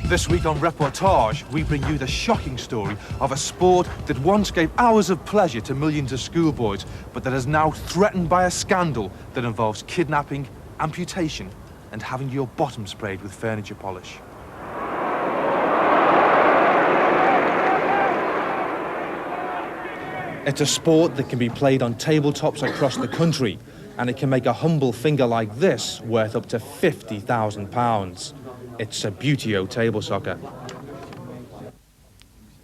This week on Reportage, we bring you the shocking story of a sport that once gave hours of pleasure to millions of schoolboys, but that is now threatened by a scandal that involves kidnapping, amputation, and having your bottom sprayed with furniture polish. It's a sport that can be played on tabletops across the country, and it can make a humble finger like this worth up to £50,000. It's Subbuteo table soccer.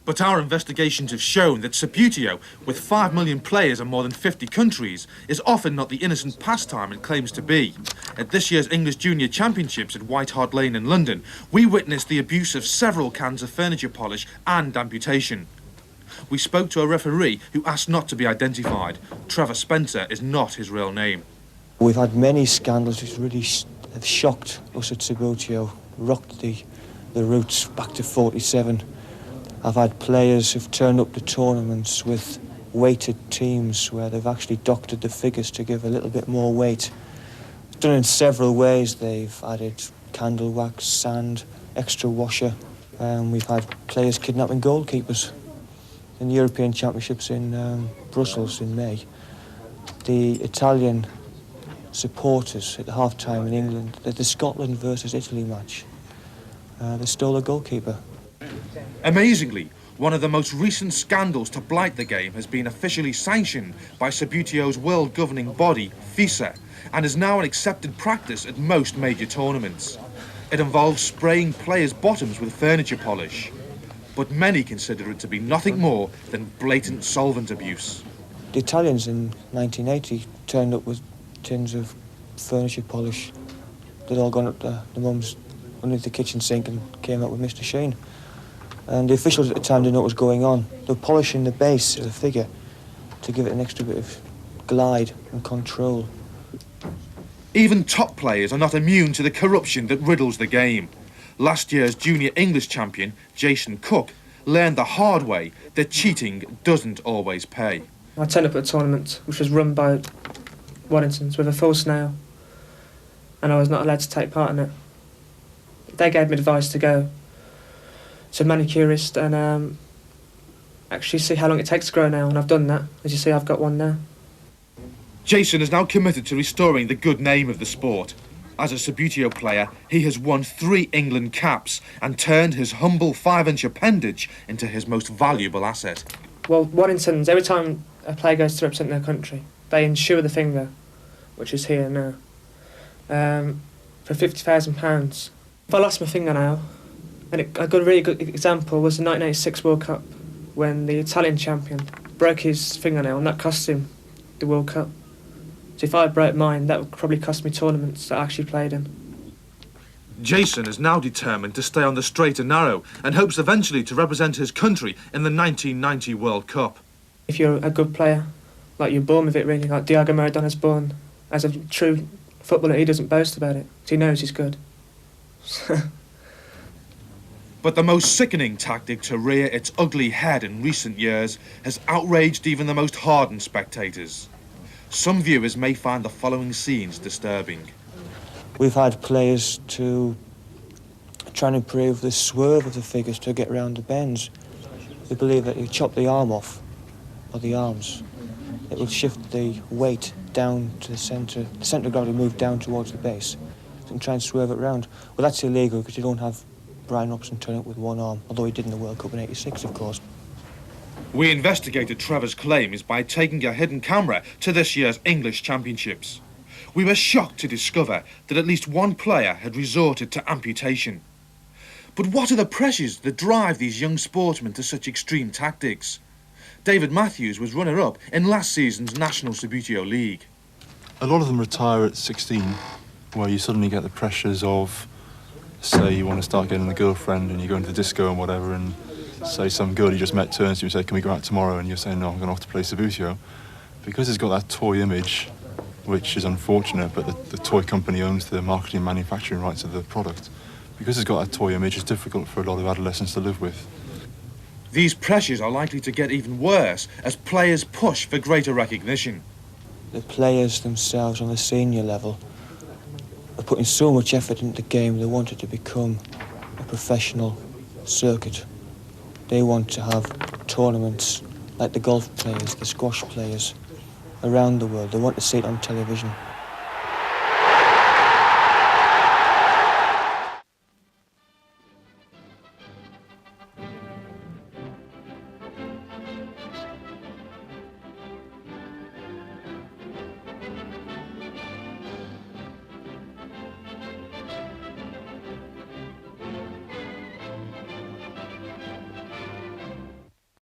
But our investigations have shown that Subbuteo, with 5 million players in more than 50 countries, is often not the innocent pastime it claims to be. At this year's English Junior Championships at White Hart Lane in London, we witnessed the abuse of several cans of furniture polish and amputation. We spoke to a referee who asked not to be identified. Trevor Spencer is not his real name. We've had many scandals which really have shocked us at Subbuteo, rocked the roots back to 47. I've had players who've turned up to tournaments with weighted teams where they've actually doctored the figures to give a little bit more weight. Done in several ways. They've added candle wax, sand, extra washer. We've had players kidnapping goalkeepers. In the European Championships in Brussels in May, the Italian supporters at the half-time in England, the Scotland versus Italy match, they stole a goalkeeper. Amazingly, one of the most recent scandals to blight the game has been officially sanctioned by Subbuteo's world governing body, FIFA, and is now an accepted practice at most major tournaments. It involves spraying players' bottoms with furniture polish, but many consider it to be nothing more than blatant solvent abuse. The Italians in 1980 turned up with tins of furniture polish. They'd all gone up the mum's underneath the kitchen sink and came out with Mr. Sheen. And the officials at the time didn't know what was going on. They were polishing the base of the figure to give it an extra bit of glide and control. Even top players are not immune to the corruption that riddles the game. Last year's junior English champion, Jason Cook, learned the hard way that cheating doesn't always pay. I turned up at a tournament which was run by Waddington's with a full snail, and I was not allowed to take part in it. They gave me advice to go to a manicurist and actually see how long it takes to grow a nail, and I've done that. As you see, I've got one now. Jason is now committed to restoring the good name of the sport. As a Subbuteo player, he has won 3 England caps and turned his humble 5-inch appendage into his most valuable asset. Well, Waddington's, every time a player goes to represent their country, they insure the finger, which is here now, for £50,000. If I lost my fingernail, and a really good example was the 1986 World Cup, when the Italian champion broke his fingernail, and that cost him the World Cup. So if I broke mine, that would probably cost me tournaments that I actually played in. Jason is now determined to stay on the straight and narrow and hopes eventually to represent his country in the 1990 World Cup. If you're a good player, like you're born with it really, like Diego Maradona's born as a true footballer, he doesn't boast about it. He knows he's good. But the most sickening tactic to rear its ugly head in recent years has outraged even the most hardened spectators. Some viewers may find the following scenes disturbing. We've had players to try and improve the swerve of the figures to get round the bends. They believe that you chop the arm off, or the arms, it will shift the weight down to the centre of gravity will move down towards the base, and try and swerve it round. Well, that's illegal because you don't have Brian Robson turn up with one arm, although he did in the World Cup in '86, of course. We investigated Trevor's claims by taking a hidden camera to this year's English Championships. We were shocked to discover that at least one player had resorted to amputation. But what are the pressures that drive these young sportsmen to such extreme tactics? David Matthews was runner-up in last season's National Subbuteo League. A lot of them retire at 16, where you suddenly get the pressures of, say you want to start getting a girlfriend and you go into the disco and whatever, and say some girl you just met turns to you and say, can we go out tomorrow? And you're saying, no, I'm going off to play Subbuteo. Because it's got that toy image, which is unfortunate, but the toy company owns the marketing and manufacturing rights of the product. Because it's got that toy image, it's difficult for a lot of adolescents to live with. These pressures are likely to get even worse as players push for greater recognition. The players themselves on the senior level are putting so much effort into the game, they want it to become a professional circuit. They want to have tournaments like the golf players, the squash players around the world. They want to see it on television.